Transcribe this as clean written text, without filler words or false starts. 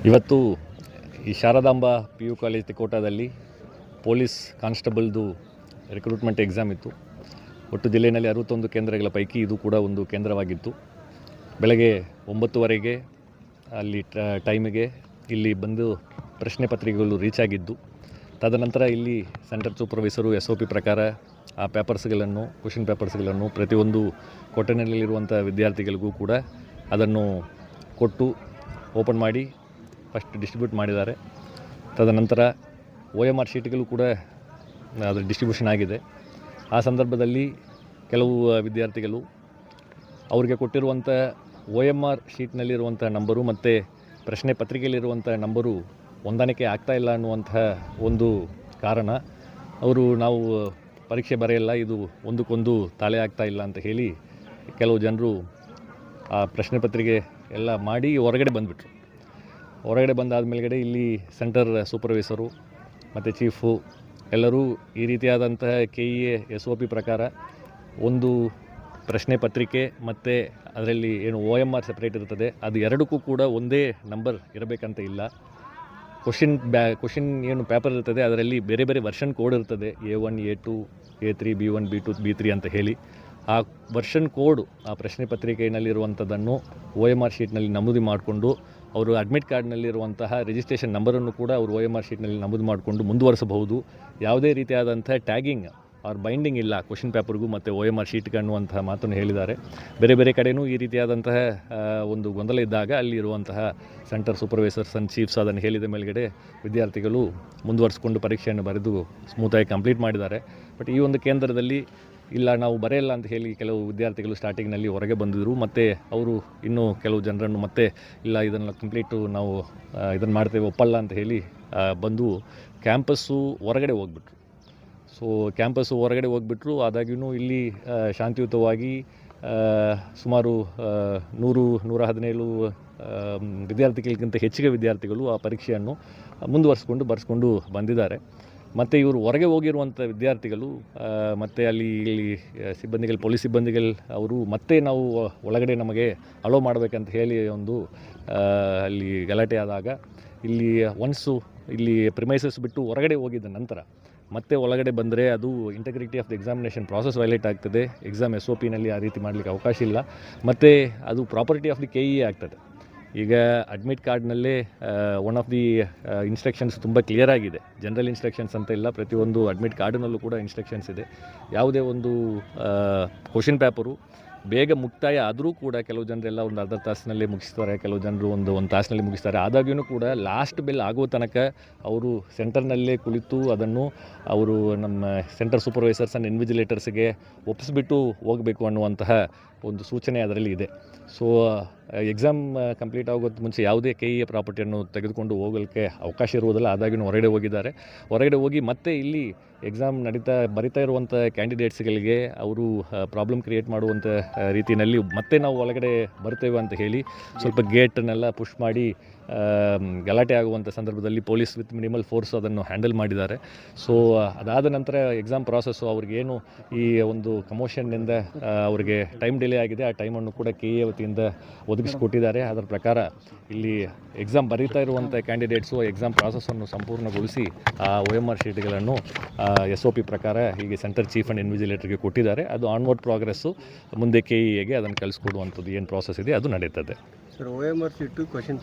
ಇವತ್ತು ಈ Sharadamba P U college ತಿಕೋಟಾದಲ್ಲಿ ಪೊಲೀಸ್ ಕಾನ್ಸ್ಟೇಬಲ್ದು ರಿಕ್ರೂಟ್ಮೆಂಟ್ ಎಕ್ಸಾಮ್ ಇತ್ತು. ಒಟ್ಟು ಜಿಲ್ಲೆಯಲ್ಲಿ 61 ಕೇಂದ್ರಗಳ ಪೈಕಿ ಇದು ಕೂಡ ಒಂದು ಕೇಂದ್ರವಾಗಿತ್ತು. ಬೆಳಗ್ಗೆ 9:30ಗೆ ಅಲ್ಲಿ ಟೈಮಿಗೆ ಇಲ್ಲಿ ಬಂದು ಪ್ರಶ್ನೆ ಪತ್ರಿಕೆಗಳು ರೀಚ್ ಆಗಿದ್ದು, ತದನಂತರ ಇಲ್ಲಿ ಸೆಂಟರ್ ಸೂಪರ್ವೈಸರು SOP ಪ್ರಕಾರ ಆ ಪೇಪರ್ಸ್ಗಳನ್ನು ಕ್ವೆಶ್ಚನ್ ಪೇಪರ್ಸ್ಗಳನ್ನು ಪ್ರತಿಯೊಂದು ಕೊಠಡಿನಲ್ಲಿರುವಂಥ ವಿದ್ಯಾರ್ಥಿಗಳಿಗೂ ಕೂಡ ಅದನ್ನು ಕೊಟ್ಟು ಓಪನ್ ಮಾಡಿ ಫಸ್ಟ್ ಡಿಸ್ಟ್ರಿಬ್ಯೂಟ್ ಮಾಡಿದ್ದಾರೆ. ತದನಂತರ OMR ಶೀಟ್ಗಳು ಕೂಡ ಅದರ ಡಿಸ್ಟ್ರಿಬ್ಯೂಷನ್ ಆಗಿದೆ. ಆ ಸಂದರ್ಭದಲ್ಲಿ ಕೆಲವು ವಿದ್ಯಾರ್ಥಿಗಳು ಅವರಿಗೆ ಕೊಟ್ಟಿರುವಂಥ OMR ಶೀಟ್ನಲ್ಲಿರುವಂಥ ನಂಬರು ಮತ್ತು ಪ್ರಶ್ನೆ ಪತ್ರಿಕೆಯಲ್ಲಿರುವಂಥ ನಂಬರು ಹೊಂದಾಣಿಕೆ ಆಗ್ತಾಯಿಲ್ಲ ಅನ್ನುವಂತಹ ಒಂದು ಕಾರಣ, ನಾವು ಪರೀಕ್ಷೆ ಬರೆಯಲ್ಲ, ಇದು ಒಂದಕ್ಕೊಂದು ತಾಳೆ ಆಗ್ತಾಯಿಲ್ಲ ಅಂತ ಹೇಳಿ ಕೆಲವು ಜನರು ಆ ಪ್ರಶ್ನೆ ಪತ್ರಿಕೆ ಎಲ್ಲ ಮಾಡಿ ಹೊರಗಡೆ ಬಂದುಬಿಟ್ರು. ಹೊರಗಡೆ ಬಂದಾದ ಮೇಲ್ಗಡೆ ಇಲ್ಲಿ ಸೆಂಟರ್ ಸೂಪರ್ವೈಸರು ಮತ್ತು ಚೀಫು ಎಲ್ಲರೂ ಈ ರೀತಿಯಾದಂತಹ KEA SOP ಪ್ರಕಾರ ಒಂದು ಪ್ರಶ್ನೆ ಪತ್ರಿಕೆ ಮತ್ತು ಅದರಲ್ಲಿ ಏನು OMR ಸಪ್ರೇಟ್ ಇರ್ತದೆ, ಅದು ಎರಡಕ್ಕೂ ಕೂಡ ಒಂದೇ ನಂಬರ್ ಇರಬೇಕಂತ ಇಲ್ಲ. ಕ್ವಶನ್ ಏನು ಪೇಪರ್ ಇರ್ತದೆ ಅದರಲ್ಲಿ ಬೇರೆ ಬೇರೆ ವರ್ಷನ್ ಕೋಡ್ ಇರ್ತದೆ, A1 A2 A3 B1 B2 B3 ಅಂತ ಹೇಳಿ. ಆ ವರ್ಷನ್ ಕೋಡ್ ಆ ಪ್ರಶ್ನೆ ಪತ್ರಿಕೆಯಲ್ಲಿರುವಂಥದ್ದನ್ನು OMR ಶೀಟ್ನಲ್ಲಿ ನಮೂದು ಮಾಡಿಕೊಂಡು ಅವರು ಅಡ್ಮಿಟ್ ಕಾರ್ಡ್ನಲ್ಲಿರುವಂತಹ ರಿಜಿಸ್ಟ್ರೇಷನ್ ನಂಬರನ್ನು ಕೂಡ ಅವರು OMR ಶೀಟ್ನಲ್ಲಿ ನಮೂದು ಮಾಡಿಕೊಂಡು ಮುಂದುವರಿಸಬಹುದು. ಯಾವುದೇ ರೀತಿಯಾದಂಥ ಟ್ಯಾಗಿಂಗ್ ಆರ್ ಬೈಂಡಿಂಗ್ ಇಲ್ಲ ಕ್ವಶನ್ ಪೇಪರ್ಗೂ ಮತ್ತು OMR ಶೀಟ್ಗೆ ಅನ್ನುವಂತಹ ಮಾತನ್ನು ಹೇಳಿದ್ದಾರೆ. ಬೇರೆ ಬೇರೆ ಕಡೆಯೂ ಈ ರೀತಿಯಾದಂತಹ ಒಂದು ಗೊಂದಲ ಇದ್ದಾಗ ಅಲ್ಲಿ ಇರುವಂತಹ ಸೆಂಟರ್ ಸೂಪರ್ವೈಸರ್ಸ್ ಆ್ಯಂಡ್ ಚೀಫ್ಸ್ ಅದನ್ನು ಹೇಳಿದ ಮೇಲ್ಗಡೆ ವಿದ್ಯಾರ್ಥಿಗಳು ಮುಂದುವರಿಸಿಕೊಂಡು ಪರೀಕ್ಷೆಯನ್ನು ಬರೆದು ಸ್ಮೂತಾಗಿ ಕಂಪ್ಲೀಟ್ ಮಾಡಿದ್ದಾರೆ. ಬಟ್ ಈ ಒಂದು ಕೇಂದ್ರದಲ್ಲಿ ಇಲ್ಲ, ನಾವು ಬರೆಯಲ್ಲ ಅಂತ ಹೇಳಿ ಕೆಲವು ವಿದ್ಯಾರ್ಥಿಗಳು ಸ್ಟಾರ್ಟಿಂಗ್ನಲ್ಲಿ ಹೊರಗೆ ಬಂದಿದ್ದರು. ಮತ್ತು ಅವರು ಇನ್ನೂ ಕೆಲವು ಜನರನ್ನು ಮತ್ತೆ ಇಲ್ಲ ಇದನ್ನು ಕಂಪ್ಲೀಟು ನಾವು ಇದನ್ನು ಮಾಡ್ತೇವೆ ಒಪ್ಪಲ್ಲ ಅಂತ ಹೇಳಿ ಬಂದು ಕ್ಯಾಂಪಸ್ಸು ಹೊರಗಡೆ ಹೋಗ್ಬಿಟ್ರು. ಸೊ ಕ್ಯಾಂಪಸ್ಸು ಹೊರಗಡೆ ಹೋಗ್ಬಿಟ್ರು. ಆದಾಗ್ಯೂ ಇಲ್ಲಿ ಶಾಂತಿಯುತವಾಗಿ ಸುಮಾರು 117 ವಿದ್ಯಾರ್ಥಿಗಳಿಗಿಂತ ಹೆಚ್ಚಿಗೆ ವಿದ್ಯಾರ್ಥಿಗಳು ಆ ಪರೀಕ್ಷೆಯನ್ನು ಬರೆಸ್ಕೊಂಡು ಬಂದಿದ್ದಾರೆ. ಮತ್ತು ಇವರು ಹೊರಗೆ ಹೋಗಿರುವಂಥ ವಿದ್ಯಾರ್ಥಿಗಳು ಮತ್ತು ಇಲ್ಲಿ ಪೊಲೀಸ್ ಸಿಬ್ಬಂದಿಗಳು ಅವರು ಮತ್ತೆ ನಾವು ಒಳಗಡೆ ನಮಗೆ ಅಲೋ ಮಾಡಬೇಕಂತ ಹೇಳಿ ಒಂದು ಅಲ್ಲಿ ಗಲಾಟೆ ಆದಾಗ ಇಲ್ಲಿ ಇಲ್ಲಿ ಪ್ರಿಮೈಸಸ್ ಬಿಟ್ಟು ಹೊರಗಡೆ ಹೋಗಿದ್ದ ನಂತರ ಮತ್ತೆ ಒಳಗಡೆ ಬಂದರೆ ಅದು integrity of the examination process violate ಆಗ್ತದೆ. ಎಕ್ಸಾಮ್ SOPನಲ್ಲಿ ಆ ರೀತಿ ಮಾಡಲಿಕ್ಕೆ ಅವಕಾಶ ಇಲ್ಲ. ಮತ್ತು ಅದು ಪ್ರಾಪರ್ಟಿ ಆಫ್ ದಿ KEA ಆಗ್ತದೆ. ಈಗ ಅಡ್ಮಿಟ್ ಕಾರ್ಡ್ನಲ್ಲೇ ಒನ್ ಆಫ್ ದಿ ಇನ್ಸ್ಟ್ರಕ್ಷನ್ಸ್ ತುಂಬ ಕ್ಲಿಯರ್ ಆಗಿದೆ. ಜನರಲ್ ಇನ್ಸ್ಟ್ರಕ್ಷನ್ಸ್ ಅಂತ ಇಲ್ಲ, ಪ್ರತಿಯೊಂದು ಅಡ್ಮಿಟ್ ಕಾರ್ಡ್ನಲ್ಲೂ ಕೂಡ ಇನ್ಸ್ಟ್ರಕ್ಷನ್ಸ್ ಇದೆ. ಯಾವುದೇ ಒಂದು ಕ್ವಶನ್ ಪೇಪರು ಬೇಗ ಮುಕ್ತಾಯ ಆದರೂ ಕೂಡ ಕೆಲವು ಜನರೆಲ್ಲ ಒಂದು ಅರ್ಧ ತಾಸಿನಲ್ಲಿ ಮುಗಿಸ್ತಾರೆ, ಕೆಲವು ಜನರು ಒಂದು ತಾಸಿನಲ್ಲಿ ಮುಗಿಸ್ತಾರೆ. ಆದಾಗ್ಯೂ ಕೂಡ ಲಾಸ್ಟ್ ಬೆಲ್ ಆಗೋ ತನಕ ಅವರು ಸೆಂಟರ್ನಲ್ಲೇ ಕುಳಿತು ಅದನ್ನು ಅವರು ನಮ್ಮ ಸೆಂಟರ್ ಸೂಪರ್ವೈಸರ್ಸ್ ಆ್ಯಂಡ್ ಇನ್ವಿಜಿಲೇಟರ್ಸ್ಗೆ ಒಪ್ಪಿಸ್ಬಿಟ್ಟು ಹೋಗಬೇಕು ಅನ್ನುವಂತಹ ಒಂದು ಸೂಚನೆ ಅದರಲ್ಲಿ ಇದೆ. ಸೊ ಎಕ್ಸಾಮ್ ಕಂಪ್ಲೀಟ್ ಆಗೋದು ಮುಂಚೆ ಯಾವುದೇ KEA ಪ್ರಾಪರ್ಟಿಯನ್ನು ತೆಗೆದುಕೊಂಡು ಹೋಗಲಿಕ್ಕೆ ಅವಕಾಶ ಇರುವುದಿಲ್ಲ. ಆದಾಗ್ಯೂ ಹೊರಗಡೆ ಹೋಗಿದ್ದಾರೆ. ಹೊರಗಡೆ ಹೋಗಿ ಮತ್ತೆ ಇಲ್ಲಿ ಎಕ್ಸಾಮ್ ಬರಿತಾ ಇರುವಂಥ ಕ್ಯಾಂಡಿಡೇಟ್ಸ್ಗಳಿಗೆ ಅವರು ಪ್ರಾಬ್ಲಮ್ ಕ್ರಿಯೇಟ್ ಮಾಡುವಂಥ ರೀತಿಯಲ್ಲಿ ಮತ್ತೆ ನಾವು ಒಳಗಡೆ ಬರ್ತೇವೆ ಅಂತ ಹೇಳಿ ಸ್ವಲ್ಪ ಗೇಟನ್ನೆಲ್ಲ ಪುಷ್ ಮಾಡಿ ಗಲಾಟೆ ಆಗುವಂಥ ಸಂದರ್ಭದಲ್ಲಿ ಪೊಲೀಸ್ ವಿತ್ ಮಿನಿಮಲ್ ಫೋರ್ಸ್ ಅದನ್ನು ಹ್ಯಾಂಡಲ್ ಮಾಡಿದ್ದಾರೆ. ಸೊ ಅದಾದ ನಂತರ ಎಕ್ಸಾಮ್ ಪ್ರಾಸೆಸ್ಸು ಅವ್ರಿಗೇನು ಈ ಒಂದು ಕಮೋಷನ್ನಿಂದ ಅವರಿಗೆ ಟೈಮ್ ಡಿಲೇ ಆಗಿದೆ, ಆ ಟೈಮನ್ನು ಕೂಡ KEA ವತಿಯಿಂದ ಒದಗಿಸಿಕೊಟ್ಟಿದ್ದಾರೆ. ಅದರ ಪ್ರಕಾರ ಇಲ್ಲಿ ಎಕ್ಸಾಮ್ ಬರೀತಾ ಇರುವಂಥ ಕ್ಯಾಂಡಿಡೇಟ್ಸು ಎಕ್ಸಾಮ್ ಪ್ರಾಸೆಸ್ಸನ್ನು ಸಂಪೂರ್ಣಗೊಳಿಸಿ ಆ OMR ಶೀಟ್ಗಳನ್ನು SOP ಪ್ರಕಾರ ಹೀಗೆ ಸೆಂಟರ್ ಚೀಫ್ ಆ್ಯಂಡ್ ಇನ್ವಿಜಿಲೇಟರ್ಗೆ ಕೊಟ್ಟಿದ್ದಾರೆ. ಅದು ಆನ್ವರ್ಡ್ ಪ್ರೋಗ್ರೆಸ್ಸು ಮುಂದೆ KEAಗೆ ಅದನ್ನು ಕಳಿಸ್ಕೊಡುವಂಥದ್ದು ಏನು ಪ್ರಾಸೆಸ್ ಇದೆ ಅದು ನಡೀತದೆ. Sir, OMR sheet question